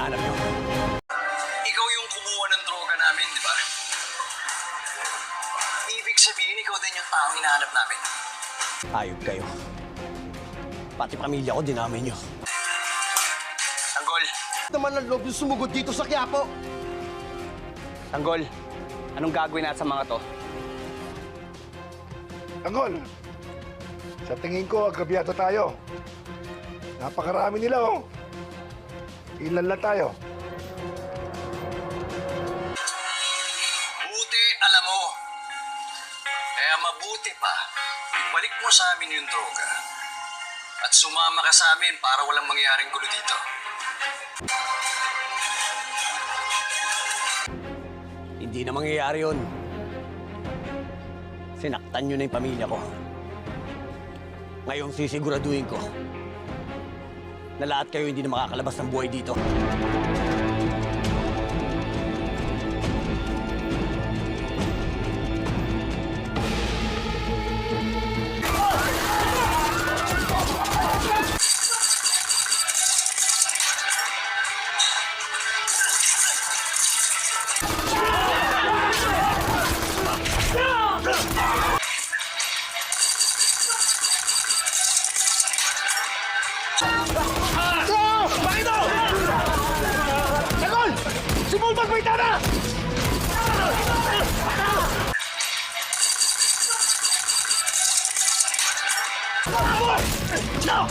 hinahanap nyo. Ikaw yung kumuha ng droga namin, di ba? Ibig sabihin, ikaw din yung taong hinahanap namin. Ayop kayo. Pati pamilya ko, dinamay nyo. Tanggol! Naman ang loob yung sumugod dito sa Quiapo. Tanggol, anong gagawin natin sa mga to? Tanggol, sa tingin ko, agabyado tayo. Napakarami nila, oh. Ilan lang tayo. Buti, alam mo. Kaya mabuti pa, ibalik mo sa amin yung droga. At sumama ka sa amin para walang mangyaring gulo dito. Hindi na mangyayari yun. Sinaktan nyo na yung pamilya ko. Ngayon sisiguraduhin ko na lahat kayo hindi na makakalabas ng buhay dito. Sumulpag may tana! No!